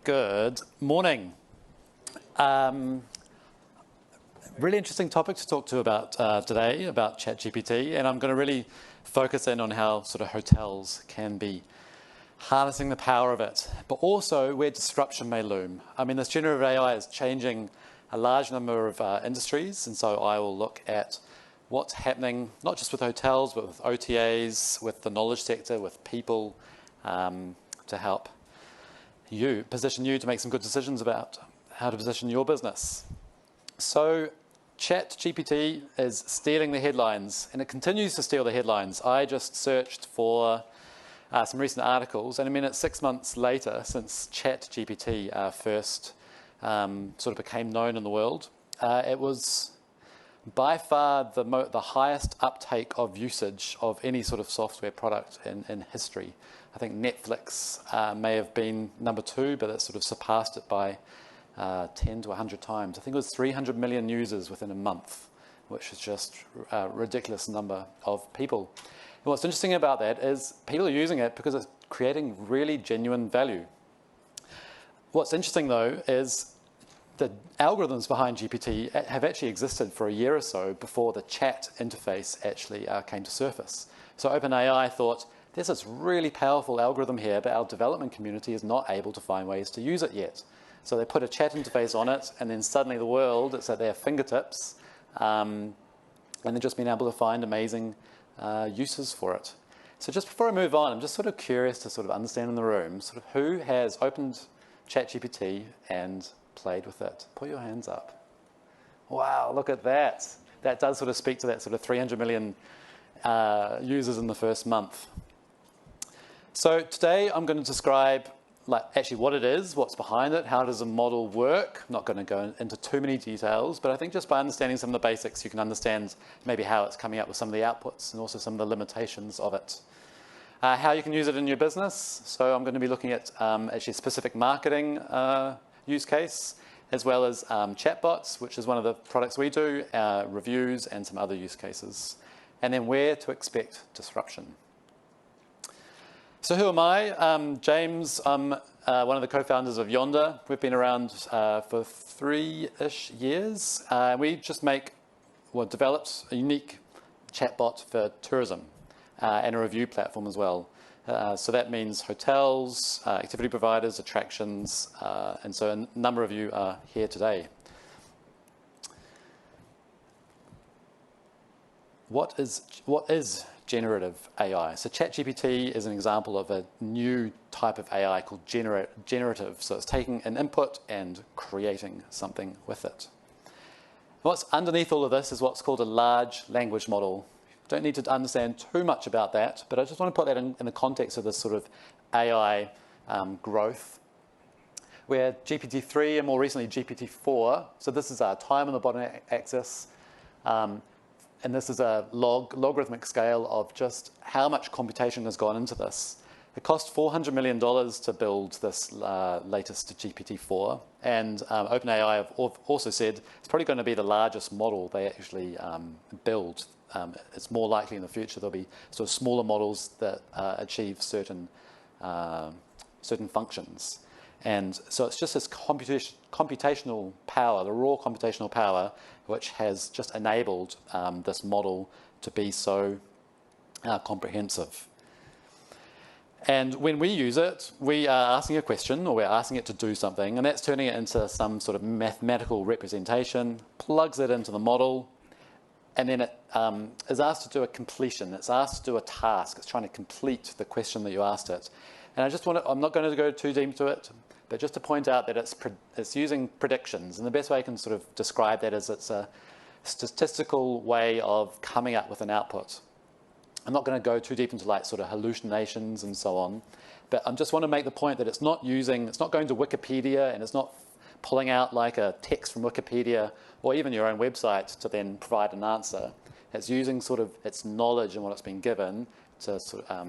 Good morning. Really interesting topic to talk to about today, about ChatGPT, and I'm going to really focus in on how sort of hotels can be harnessing the power of it, but also where disruption may loom. I mean, this generative AI is changing a large number of industries, and so I will look at what's happening, not just with hotels, but with OTAs, with the knowledge sector, with people, to help position you to make some good decisions about how to position your business. So ChatGPT is stealing the headlines, and it continues to steal the headlines. I just searched for some recent articles, and I mean, it's 6 months later since ChatGPT first sort of became known in the world. It was by far the highest uptake of usage of any sort of software product in history. I think Netflix may have been number 2, but it sort of surpassed it by 10 to 100 times. I think it was 300 million users within a month, which is just a ridiculous number of people. And what's interesting about that is people are using it because it's creating really genuine value. What's interesting, though, is the algorithms behind GPT have actually existed for a year or so before the chat interface actually came to surface. So OpenAI thought, there's this really powerful algorithm here, but our development community is not able to find ways to use it yet. So they put a chat interface on it, and then suddenly the world, it's at their fingertips, and they've just been able to find amazing uses for it. So just before I move on, I'm just sort of curious to sort of understand in the room, sort of who has opened ChatGPT and played with it? Put your hands up. Wow, look at that. That does sort of speak to that sort of 300 million users in the first month. So today I'm going to describe actually what it is, what's behind it, how does the model work. I'm not going to go into too many details, but I think just by understanding some of the basics, you can understand maybe how it's coming up with some of the outputs and also some of the limitations of it. How you can use it in your business. So I'm going to be looking at actually specific marketing use case, as well as chatbots, which is one of the products we do, reviews, and some other use cases. And then where to expect disruption. So who am I? James, I'm one of the co-founders of Yonder. We've been around for 3-ish years. We just developed a unique chatbot for tourism and a review platform as well. So that means hotels, activity providers, attractions, and so a number of you are here today. What is generative AI? So ChatGPT is an example of a new type of AI called generative. So it's taking an input and creating something with it. What's underneath all of this is what's called a large language model. Don't need to understand too much about that, but I just want to put that in the context of this sort of AI growth, where GPT-3 and more recently GPT-4, so this is our time on the bottom axis, and this is a logarithmic scale of just how much computation has gone into this. It cost $400 million to build this latest GPT-4, and OpenAI have also said it's probably going to be the largest model they actually build. It's more likely in the future there'll be sort of smaller models that achieve certain functions. And so it's just this computational power, the raw computational power, which has just enabled this model to be so comprehensive. And when we use it, we are asking a question, or we're asking it to do something, and that's turning it into some sort of mathematical representation, plugs it into the model, and then it is asked to do a completion. It's asked to do a task. It's trying to complete the question that you asked it. And I'm not going to go too deep into it, but just to point out that it's using predictions. And the best way I can sort of describe that is it's a statistical way of coming up with an output. I'm not going to go too deep into like sort of hallucinations and so on, but I just want to make the point that it's not going to Wikipedia, and it's not pulling out like a text from Wikipedia or even your own website to then provide an answer. It's using sort of its knowledge and what it's been given to sort of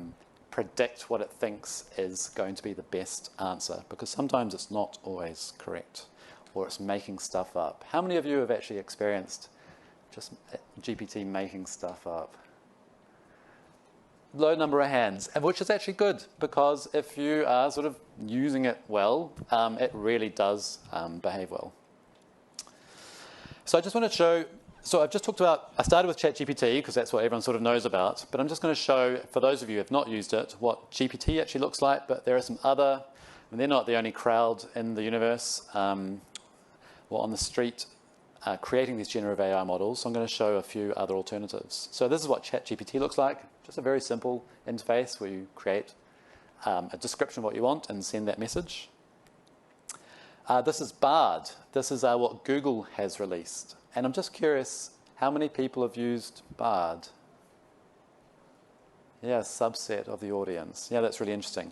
predict what it thinks is going to be the best answer, because sometimes it's not always correct, or it's making stuff up. How many of you have actually experienced just GPT making stuff up? low number of hands, and which is actually good, because if you are sort of using it well, it really does behave well. So I just want to show, so I've just talked about, I started with ChatGPT because that's what everyone sort of knows about, but I'm just going to show, for those of you who have not used it, what GPT actually looks like, but there are some other, and they're not the only crowd in the universe or on the street creating these generative AI models. So I'm going to show a few other alternatives. So this is what ChatGPT looks like. Just a very simple interface where you create a description of what you want and send that message. This is Bard. This is what Google has released. And I'm just curious, how many people have used Bard? Yeah, a subset of the audience. Yeah, that's really interesting.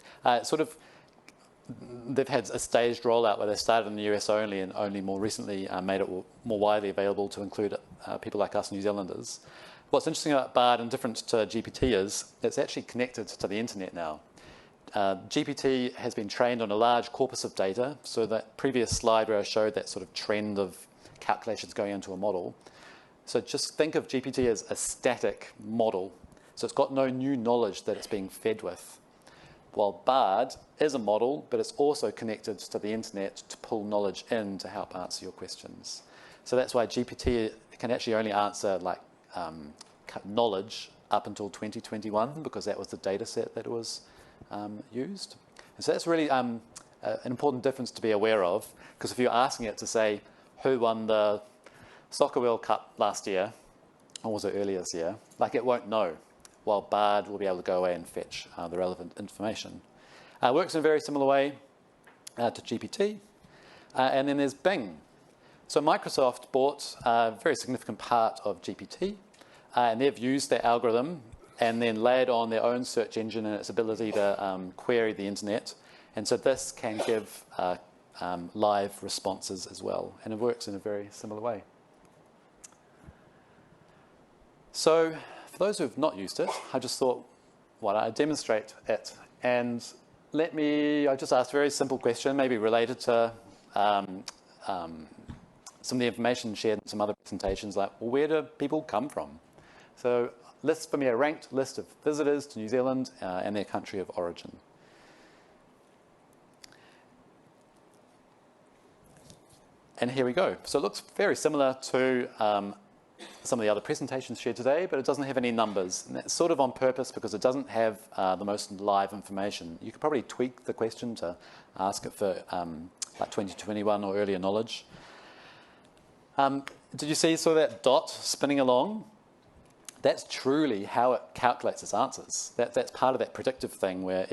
They've had a staged rollout where they started in the US only and only more recently made it more widely available to include people like us New Zealanders. What's interesting about Bard and different to GPT is it's actually connected to the internet now. GPT has been trained on a large corpus of data, so that previous slide where I showed that sort of trend of calculations going into a model. So just think of GPT as a static model. So it's got no new knowledge that it's being fed with. While Bard is a model, but it's also connected to the internet to pull knowledge in to help answer your questions. So that's why GPT can actually only answer like knowledge up until 2021, because that was the data set that was used. And so that's really an important difference to be aware of, because if you're asking it to say, who won the Soccer World Cup last year, or was it earlier this year, like it won't know, while Bard will be able to go away and fetch the relevant information. It works in a very similar way to GPT. And then there's Bing. So Microsoft bought a very significant part of GPT, and they've used their algorithm and then layered on their own search engine and its ability to query the internet. And so this can give live responses as well, and it works in a very similar way. So for those who have not used it, I just thought, why don't I demonstrate it? And I just asked a very simple question, maybe related to some of the information shared in some other presentations, like, well, where do people come from? So list for me a ranked list of visitors to New Zealand and their country of origin. And here we go. So it looks very similar to some of the other presentations shared today, but it doesn't have any numbers. And that's sort of on purpose because it doesn't have the most live information. You could probably tweak the question to ask it for like 2021 or earlier knowledge. Did you see sort of that dot spinning along? That's truly how it calculates its answers. That's part of that predictive thing where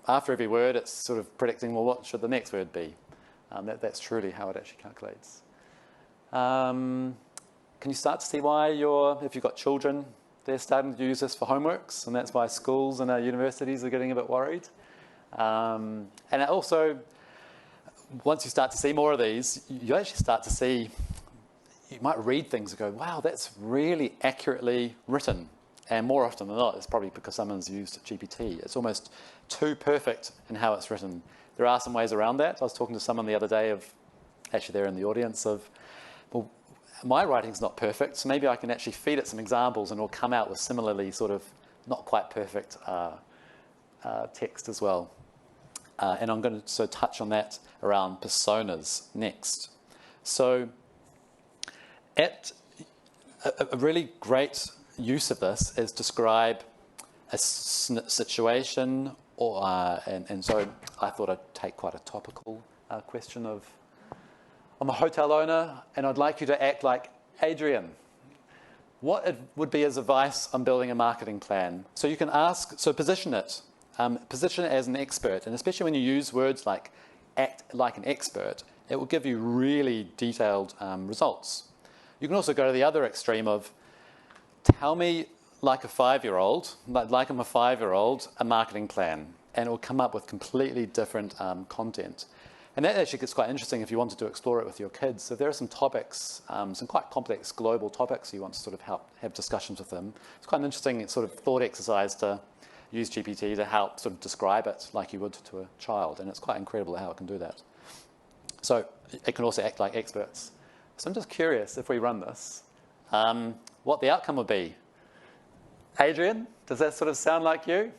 after every word it's sort of predicting, well, what should the next word be? That's truly how it actually calculates. Can you start to see why if you've got children, they're starting to use this for homeworks, and that's why schools and universities are getting a bit worried. And also, once you start to see more of these, you actually start to see, you might read things and go, wow, that's really accurately written. And more often than not, it's probably because someone's used GPT. It's almost too perfect in how it's written. There are some ways around that. I was talking to someone the other day actually they're in the audience well, my writing's not perfect, so maybe I can actually feed it some examples and it'll come out with similarly sort of not quite perfect text as well. And I'm going to touch on that around personas next. So a really great use of this is describe a situation, and so I thought I'd take quite a topical question of, I'm a hotel owner and I'd like you to act like Adrian. What would be his advice on building a marketing plan? So you can position it as an expert, and especially when you use words like act like an expert, it will give you really detailed results. You can also go to the other extreme of tell me like a 5-year-old, like I'm a 5-year-old, a marketing plan, and it will come up with completely different content. And that actually gets quite interesting if you wanted to explore it with your kids. So there are some topics, some quite complex global topics you want to sort of have discussions with them. It's quite an interesting sort of thought exercise to use GPT to help sort of describe it like you would to a child, and it's quite incredible how it can do that. So it can also act like experts. So I'm just curious, if we run this, what the outcome would be. Adrian, Does that sort of sound like you?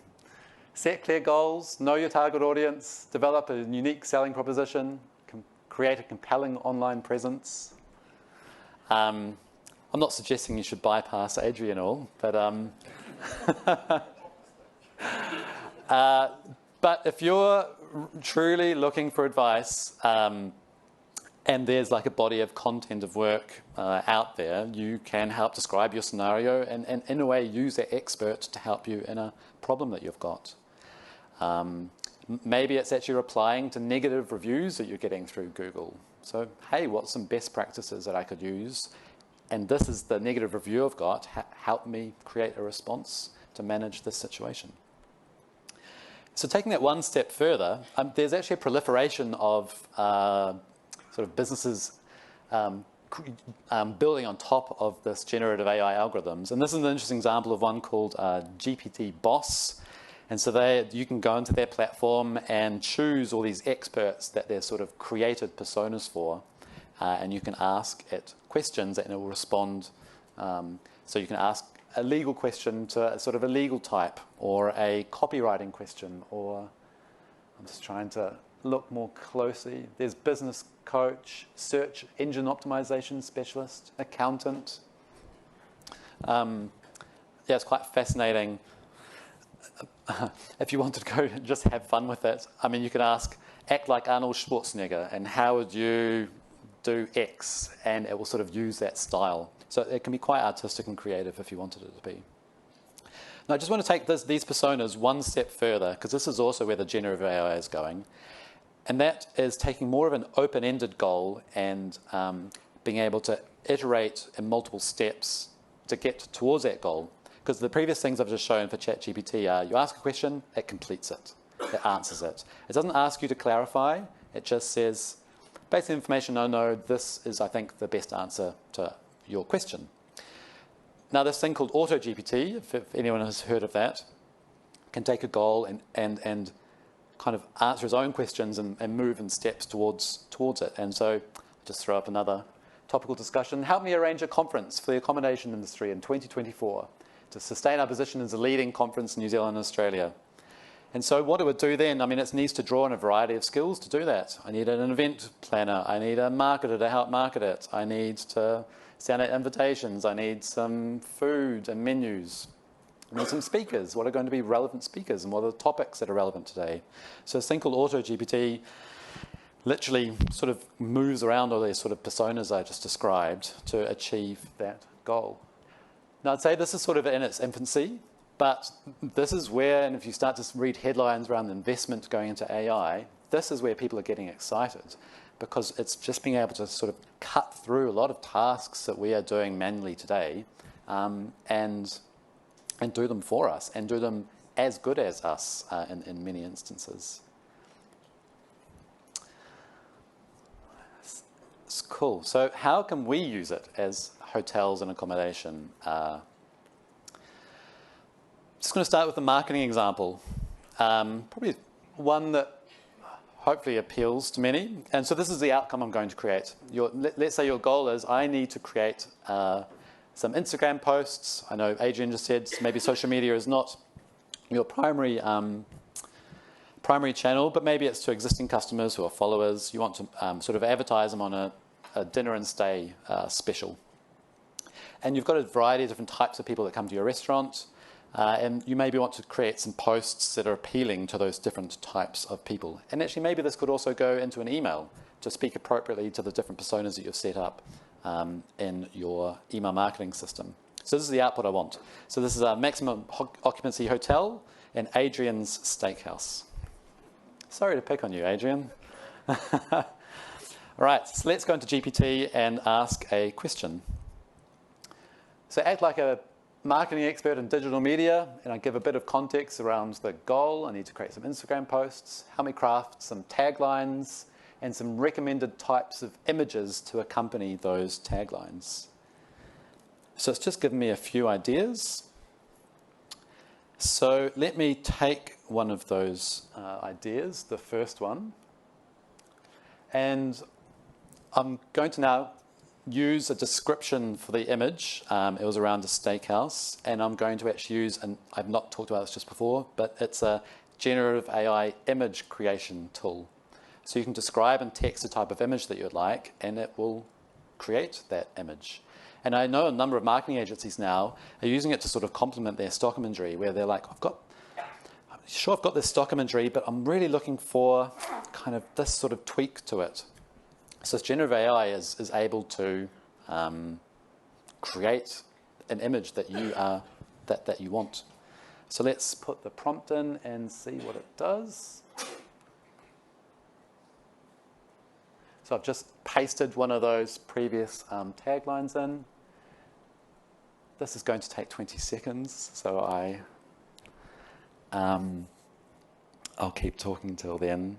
Set clear goals, know your target audience, develop a unique selling proposition, create a compelling online presence. I'm not suggesting you should bypass Adrian all, but but if you're truly looking for advice, and there's like a body of content of work out there, you can help describe your scenario and in a way use that expert to help you in a problem that you've got. Maybe it's actually replying to negative reviews that you're getting through Google. So, hey, what's some best practices that I could use? And this is the negative review I've got. Help me create a response to manage this situation. So taking that one step further, there's actually a proliferation of sort of businesses building on top of this generative AI algorithms. And this is an interesting example of one called GPT Boss. And so you can go into their platform and choose all these experts that they're sort of created personas for. And you can ask it questions and it will respond. So you can ask a legal question to sort of a legal type or a copywriting question, or I'm just trying to look more closely. There's business coach, search engine optimization specialist, accountant. Yeah, it's quite fascinating. If you wanted to go just have fun with it, I mean, you could ask, act like Arnold Schwarzenegger, and how would you do X? And it will sort of use that style. So it can be quite artistic and creative if you wanted it to be. Now, I just want to take these personas one step further, because this is also where the generative AI is going. And that is taking more of an open-ended goal and being able to iterate in multiple steps to get towards that goal. Because the previous things I've just shown for ChatGPT are you ask a question, it completes it, it answers it. It doesn't ask you to clarify, it just says, based on information I know, this is, I think, the best answer to your question. Now, this thing called AutoGPT, if anyone has heard of that, can take a goal and kind of answer his own questions and move in steps towards it. And so just throw up another topical discussion. Help me arrange a conference for the accommodation industry in 2024 to sustain our position as a leading conference in New Zealand and Australia. And so what it would do then, I mean, it needs to draw on a variety of skills to do that. I need an event planner. I need a marketer to help market it. I need to send out invitations. I need some food and menus. I need some speakers. What are going to be relevant speakers and what are the topics that are relevant today? So this thing called AutoGPT literally sort of moves around all these sort of personas I just described to achieve that goal. Now, I'd say this is sort of in its infancy, but this is where, and if you start to read headlines around the investment going into AI, this is where people are getting excited, because it's just being able to sort of cut through a lot of tasks that we are doing manually today and do them for us and do them as good as us in many instances. It's cool. So how can we use it as hotels and accommodation? Just going to start with the marketing example. Probably one that hopefully appeals to many. And so this is the outcome I'm going to create. Let's say your goal is I need to create some Instagram posts. I know Adrian just said maybe social media is not your primary channel, but maybe it's to existing customers who are followers. You want to sort of advertise them on a dinner and stay special. And you've got a variety of different types of people that come to your restaurant. And you maybe want to create some posts that are appealing to those different types of people. And actually, maybe this could also go into an email to speak appropriately to the different personas that you've set up in your email marketing system. So this is the output I want. So this is our maximum occupancy hotel and Adrian's Steakhouse. Sorry to pick on you, Adrian. All right, so let's go into GPT and ask a question. So act like a marketing expert in digital media, and I give a bit of context around the goal. I need to create some Instagram posts, help me craft some taglines, and some recommended types of images to accompany those taglines. So it's just given me a few ideas. So let me take one of those ideas, the first one, and I'm going to now use a description for the image. It was around a steakhouse, and I'm going to actually use, and I've not talked about this just before, but it's a generative AI image creation tool. So you can describe in text the type of image that you'd like, and it will create that image. And I know a number of marketing agencies now are using it to sort of complement their stock imagery, where they're like, I've got this stock imagery, but I'm really looking for kind of this sort of tweak to it. So this generative AI is able to create an image that you want. So let's put the prompt in and see what it does. So I've just pasted one of those previous taglines in. This is going to take 20 seconds, so I'll keep talking till then.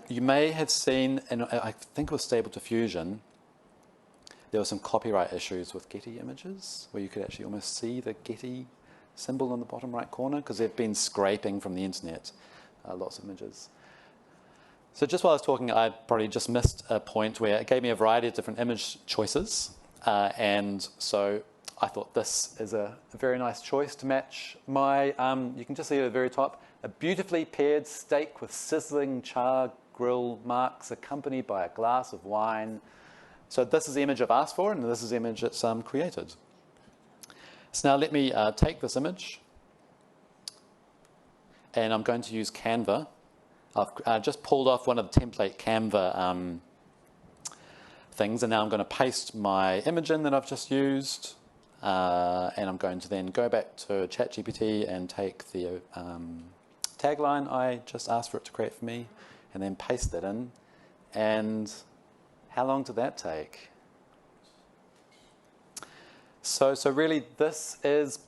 You may have seen, and I think it was Stable Diffusion, there were some copyright issues with Getty images, where you could actually almost see the Getty symbol in the bottom right corner, because they've been scraping from the internet lots of images. So just while I was talking, I probably just missed a point where it gave me a variety of different image choices. And so I thought this is a very nice choice to match my, you can just see at the very top, a beautifully paired steak with sizzling char grill marks accompanied by a glass of wine. So this is the image I've asked for, and this is the image that's created. So now let me take this image, and I'm going to use Canva. I've just pulled off one of the template Canva things, and now I'm going to paste my image in that I've just used, and I'm going to then go back to ChatGPT and take the tagline I just asked for it to create for me, and then paste that in. And how long did that take? So really this is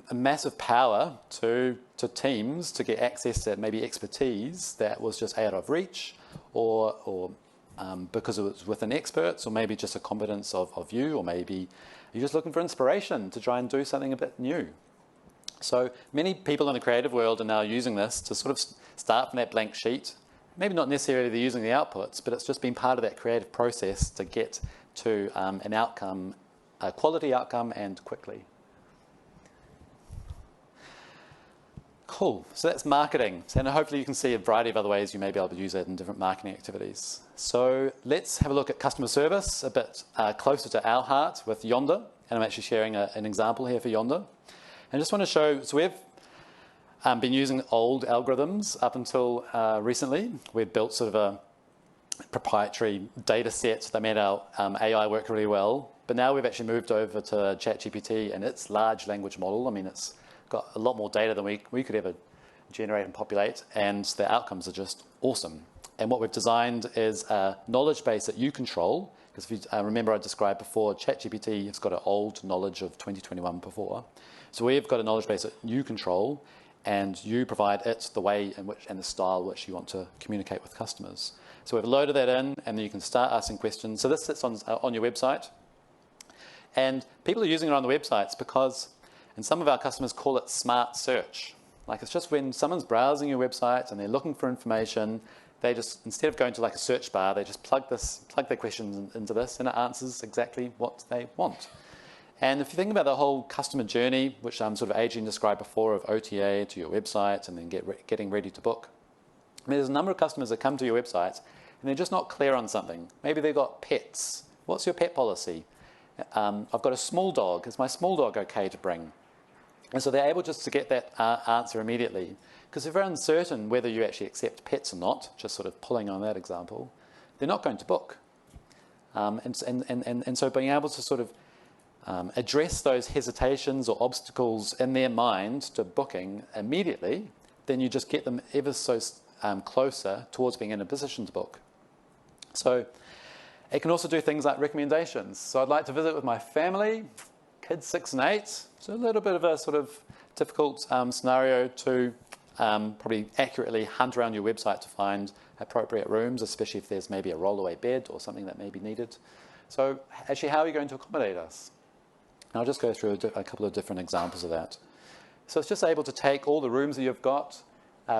a massive power to teams to get access to maybe expertise that was just out of reach, or because it was within experts, or maybe just a competence of you, or maybe you're just looking for inspiration to try and do something a bit new. So many people in the creative world are now using this to sort of start from that blank sheet. Maybe not necessarily they're using the outputs, but it's just been part of that creative process to get to an outcome, a quality outcome, and quickly. Cool. So that's marketing. And hopefully you can see a variety of other ways you may be able to use it in different marketing activities. So let's have a look at customer service a bit closer to our heart with Yonder. And I'm actually sharing an example here for Yonder. And I just want to show, so we've been using old algorithms up until recently. We've built sort of a proprietary data set that made our AI work really well. But now we've actually moved over to ChatGPT and its large language model. I mean, it's got a lot more data than we could ever generate and populate, and the outcomes are just awesome. And what we've designed is a knowledge base that you control, because if you remember I described before, ChatGPT has got an old knowledge of 2021 before. So we've got a knowledge base that you control, and you provide it the way in which and the style which you want to communicate with customers. So we've loaded that in, and then you can start asking questions. So this sits on your website, and people are using it on the websites because, and some of our customers call it smart search. Like, it's just when someone's browsing your website and they're looking for information, they just, instead of going to like a search bar, they just plug their questions into this, and it answers exactly what they want. And if you think about the whole customer journey, which sort of Adrian described before, of OTA to your website and then getting ready to book, I mean, there's a number of customers that come to your website and they're just not clear on something. Maybe they've got pets. What's your pet policy? I've got a small dog. Is my small dog okay to bring? And so they're able just to get that answer immediately. Because if they're uncertain whether you actually accept pets or not, just sort of pulling on that example, they're not going to book. And so being able to sort of address those hesitations or obstacles in their mind to booking immediately, then you just get them ever so closer towards being in a position to book. So it can also do things like recommendations. So I'd like to visit with my family, kids 6 and 8. So a little bit of a sort of difficult scenario to probably accurately hunt around your website to find appropriate rooms, especially if there's maybe a rollaway bed or something that may be needed. So actually, how are you going to accommodate us? And I'll just go through a couple of different examples of that. So it's just able to take all the rooms that you've got,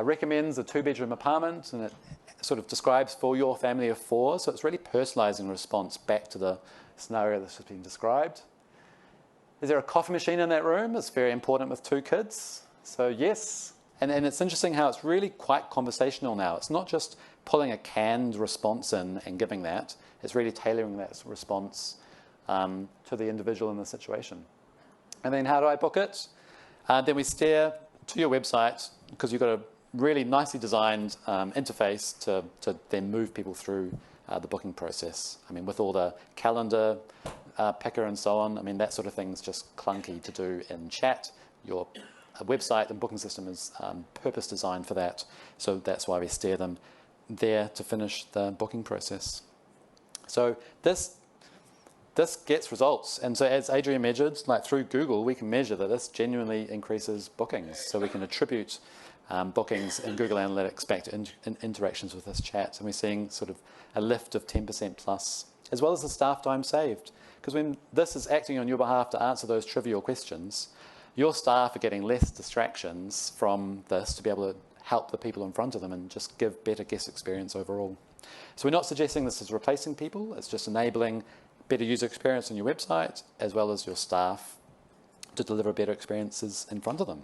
recommends a 2-bedroom apartment, and it sort of describes for your family of 4. So it's really personalising the response back to the scenario that's been described. Is there a coffee machine in that room? It's very important with 2 kids. So yes. And it's interesting how it's really quite conversational now. It's not just pulling a canned response in and giving that. It's really tailoring that response to the individual in the situation. And then how do I book it? Then we steer to your website, because you've got a really nicely designed interface to then move people through the booking process. I mean, with all the calendar picker and so on, I mean, that sort of thing's just clunky to do in chat. Your website and booking system is purpose designed for that. So that's why we steer them there to finish the booking process. So this gets results. And so as Adrian measured, like through Google, we can measure that this genuinely increases bookings. So we can attribute bookings in Google Analytics back to interactions with this chat. And we're seeing sort of a lift of 10% plus, as well as the staff time saved. Because when this is acting on your behalf to answer those trivial questions, your staff are getting less distractions from this to be able to help the people in front of them and just give better guest experience overall. So we're not suggesting this is replacing people. It's just enabling better user experience on your website, as well as your staff to deliver better experiences in front of them.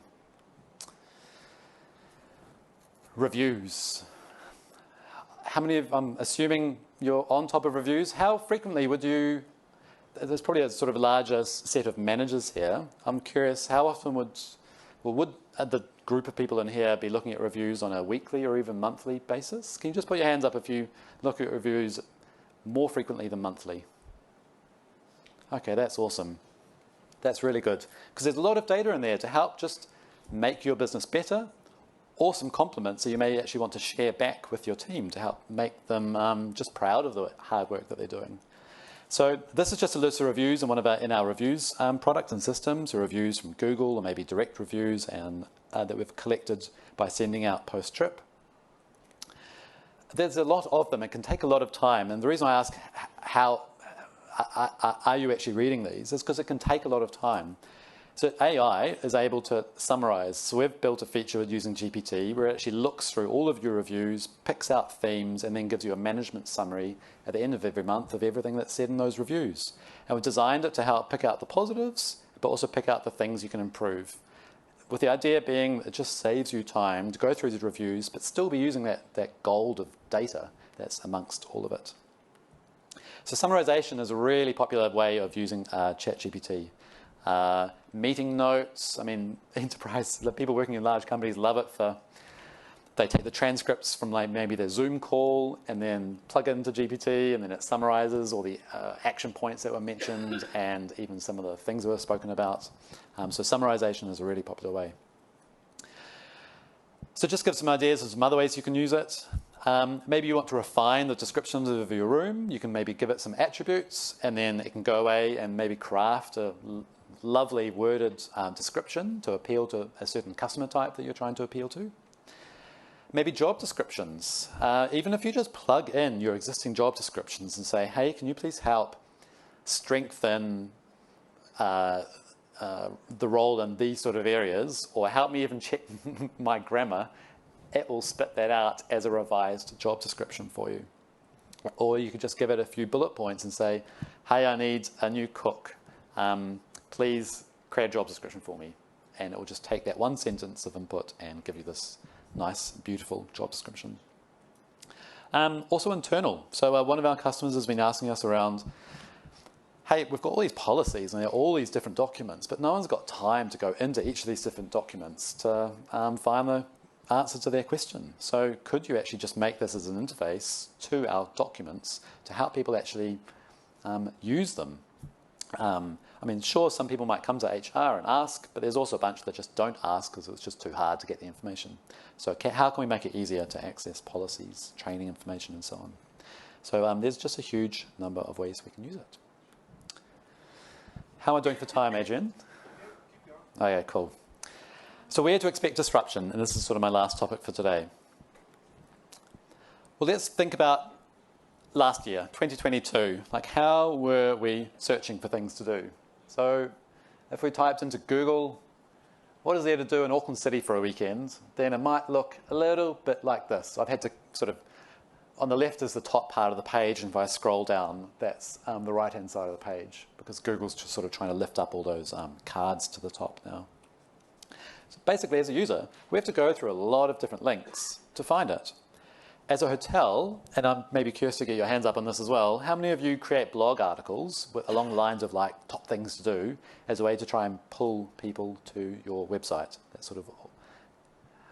Reviews. How many of, I'm assuming you're on top of reviews. How frequently would you, there's probably a sort of larger set of managers here. I'm curious, how often would the group of people in here be looking at reviews on a weekly or even monthly basis? Can you just put your hands up if you look at reviews more frequently than monthly? Okay, that's awesome. That's really good, because there's a lot of data in there to help just make your business better. Awesome compliments that you may actually want to share back with your team to help make them just proud of the hard work that they're doing. So this is just a list of reviews in our reviews product and systems, or reviews from Google, or maybe direct reviews and that we've collected by sending out post-trip. There's a lot of them. It can take a lot of time, and the reason I ask how are you actually reading these is because it can take a lot of time. So AI is able to summarize. So we've built a feature using GPT where it actually looks through all of your reviews, picks out themes, and then gives you a management summary at the end of every month of everything that's said in those reviews. And we've designed it to help pick out the positives, but also pick out the things you can improve. With the idea being it just saves you time to go through the reviews, but still be using that gold of data that's amongst all of it. So summarization is a really popular way of using ChatGPT. Meeting notes, I mean, the people working in large companies love it they take the transcripts from like maybe their Zoom call and then plug it into GPT, and then it summarizes all the action points that were mentioned and even some of the things that were spoken about. So summarization is a really popular way. So just give some ideas of some other ways you can use it. Maybe you want to refine the descriptions of your room. You can maybe give it some attributes, and then it can go away and maybe craft a lovely worded description to appeal to a certain customer type that you're trying to appeal to. Maybe job descriptions. Even if you just plug in your existing job descriptions and say, hey, can you please help strengthen the role in these sort of areas, or help me even check my grammar, it will spit that out as a revised job description for you. Or you could just give it a few bullet points and say, hey, I need a new cook. Please create a job description for me. And it will just take that one sentence of input and give you this nice, beautiful job description. Also internal. So one of our customers has been asking us around, hey, we've got all these policies and all these different documents, but no one's got time to go into each of these different documents to find the answer to their question. So could you actually just make this as an interface to our documents to help people actually use them? I mean, sure, some people might come to HR and ask, but there's also a bunch that just don't ask because it's just too hard to get the information. So how can we make it easier to access policies, training information, and so on? So there's just a huge number of ways we can use it. How am I doing for time, Adrian? Oh, yeah, cool. So where to expect disruption, and this is sort of my last topic for today. Well, let's think about last year, 2022. Like, how were we searching for things to do? So if we typed into Google, what is there to do in Auckland City for a weekend, then it might look a little bit like this. I've had to sort of, on the left is the top part of the page, and if I scroll down, that's the right-hand side of the page, because Google's just sort of trying to lift up all those cards to the top now. So basically, as a user, we have to go through a lot of different links to find it. As a hotel, and I'm maybe curious to get your hands up on this as well, how many of you create blog articles along the lines of like top things to do as a way to try and pull people to your website? That sort of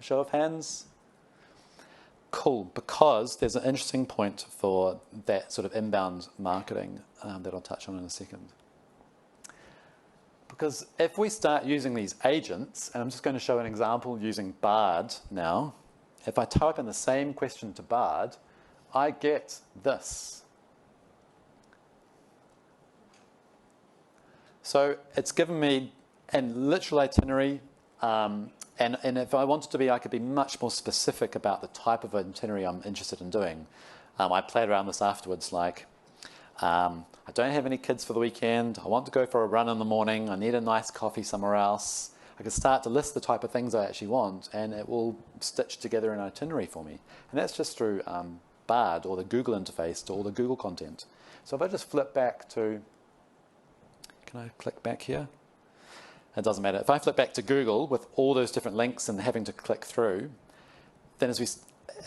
show of hands. Cool, because there's an interesting point for that sort of inbound marketing that I'll touch on in a second. Because if we start using these agents, and I'm just going to show an example using Bard now. If I type in the same question to Bard, I get this. So it's given me a literal itinerary, and if I wanted to be, I could be much more specific about the type of itinerary I'm interested in doing. I played around this afterwards, like, I don't have any kids for the weekend, I want to go for a run in the morning, I need a nice coffee somewhere else. I can start to list the type of things I actually want, and it will stitch together an itinerary for me. And that's just through Bard, or the Google interface, to all the Google content. So if I just flip back to, can I click back here? It doesn't matter. If I flip back to Google with all those different links and having to click through, then as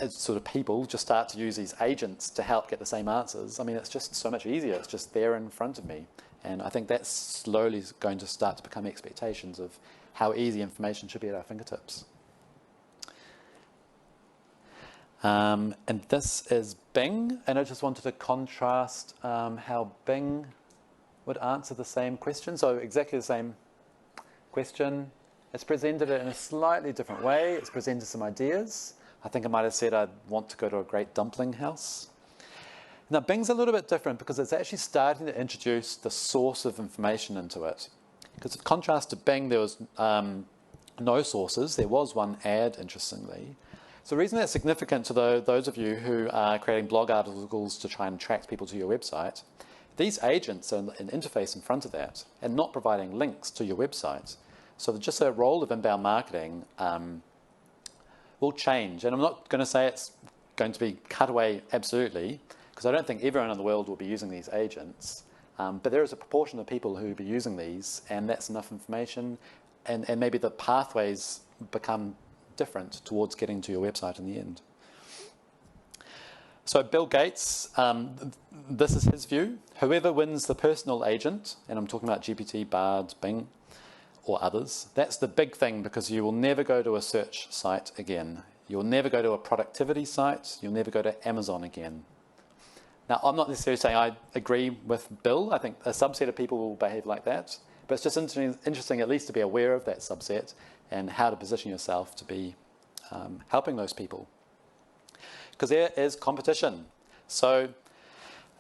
sort of people just start to use these agents to help get the same answers, I mean, it's just so much easier. It's just there in front of me. And I think that's slowly going to start to become expectations of how easy information should be at our fingertips. And this is Bing, and I just wanted to contrast how Bing would answer the same question. So exactly the same question. It's presented it in a slightly different way. It's presented some ideas. I think I might have said I'd want to go to a great dumpling house. Now Bing's a little bit different because it's actually starting to introduce the source of information into it. Because in contrast to Bing, there was no sources. There was one ad, interestingly. So the reason that's significant to those of you who are creating blog articles to try and attract people to your website, these agents are an interface in front of that and not providing links to your website. So just the role of inbound marketing will change. And I'm not going to say it's going to be cut away absolutely, because I don't think everyone in the world will be using these agents. But there is a proportion of people who will be using these, and that's enough information, and maybe the pathways become different towards getting to your website in the end. So Bill Gates, this is his view. Whoever wins the personal agent, and I'm talking about GPT, Bard, Bing, or others, that's the big thing, because you will never go to a search site again. You'll never go to a productivity site. You'll never go to Amazon again. Now, I'm not necessarily saying I agree with Bill. I think a subset of people will behave like that. But it's just interesting at least to be aware of that subset and how to position yourself to be helping those people. Because there is competition. So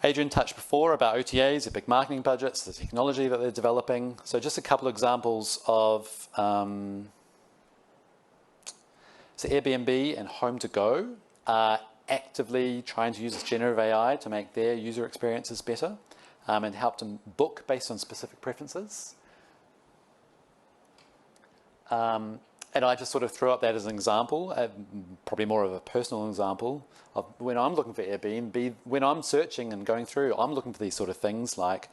Adrian touched before about OTAs, their big marketing budgets, the technology that they're developing. So just a couple of examples of so Airbnb and Home2Go are actively trying to use generative AI to make their user experiences better and help them book based on specific preferences. And I just sort of threw up that as an example, probably more of a personal example of when I'm looking for Airbnb, when I'm searching and going through, I'm looking for these sort of things like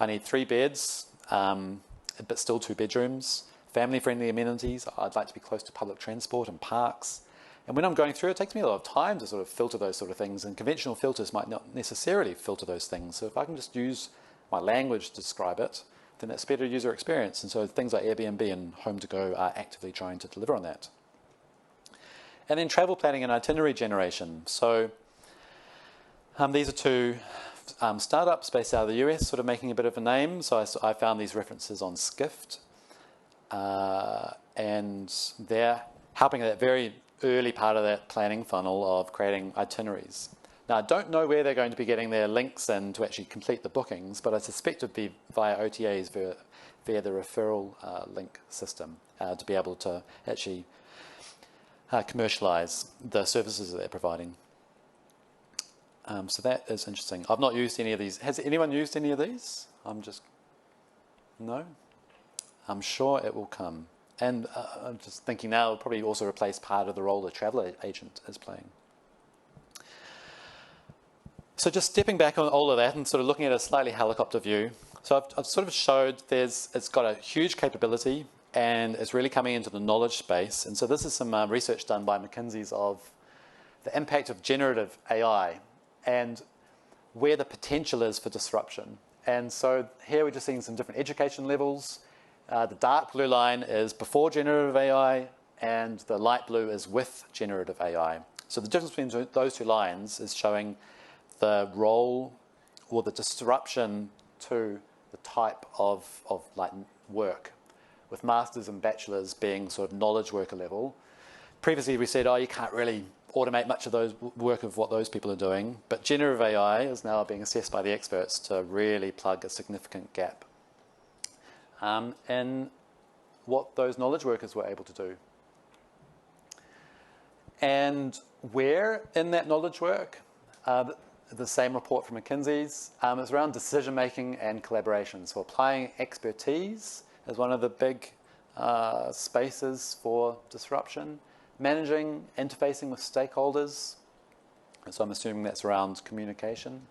I need 3 beds, but still 2 bedrooms, family-friendly amenities. I'd like to be close to public transport and parks. And when I'm going through, it takes me a lot of time to sort of filter those sort of things, and conventional filters might not necessarily filter those things. So if I can just use my language to describe it, then that's better user experience. And so things like Airbnb and Home2Go are actively trying to deliver on that. And then travel planning and itinerary generation. So these are 2 startups based out of the US, sort of making a bit of a name. So I found these references on Skift. And they're helping at that very early part of that planning funnel of creating itineraries. Now, I don't know where they're going to be getting their links in to actually complete the bookings, but I suspect it would be via OTAs via the referral link system to be able to actually commercialize the services that they're providing. So that is interesting. I've not used any of these. Has anyone used any of these? No? I'm sure it will come. And I'm just thinking now it'll probably also replace part of the role the travel agent is playing. So just stepping back on all of that and sort of looking at a slightly helicopter view. So I've sort of showed it's got a huge capability and it's really coming into the knowledge space. And so this is some research done by McKinsey's of the impact of generative AI and where the potential is for disruption. And so here we're just seeing some different education levels. The dark blue line is before generative AI and the light blue is with generative AI. So the difference between those two lines is showing the role or the disruption to the type of like work, with masters and bachelors being sort of knowledge worker level. Previously we said, oh, you can't really automate much of those work of what those people are doing, but generative AI is now being assessed by the experts to really plug a significant gap in what those knowledge workers were able to do. And where in that knowledge work, the same report from McKinsey's, is around decision-making and collaboration. So applying expertise is one of the big spaces for disruption. Managing, interfacing with stakeholders. So I'm assuming that's around communication.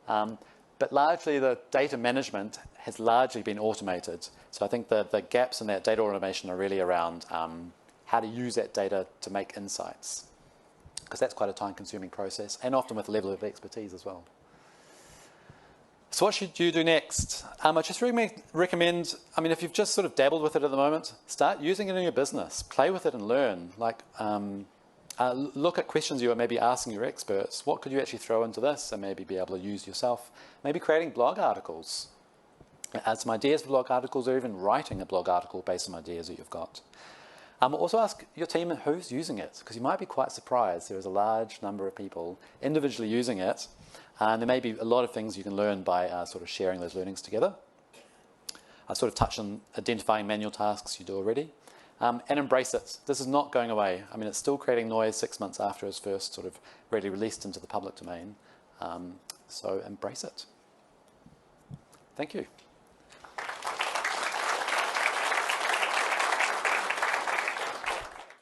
But largely the data management has largely been automated. So I think the gaps in that data automation are really around how to use that data to make insights, because that's quite a time-consuming process, and often with a level of expertise as well. So what should you do next? I just recommend, if you've just sort of dabbled with it at the moment, start using it in your business. Play with it and learn. Like, look at questions you are maybe asking your experts. What could you actually throw into this and maybe be able to use yourself? Maybe creating blog articles. Add some ideas for blog articles, or even writing a blog article based on ideas that you've got. Also ask your team who's using it, because you might be quite surprised. There is a large number of people individually using it, and there may be a lot of things you can learn by sort of sharing those learnings together. I sort of touched on identifying manual tasks you do already, and embrace it. This is not going away. It's still creating noise 6 months after it's first sort of really released into the public domain. So embrace it. Thank you.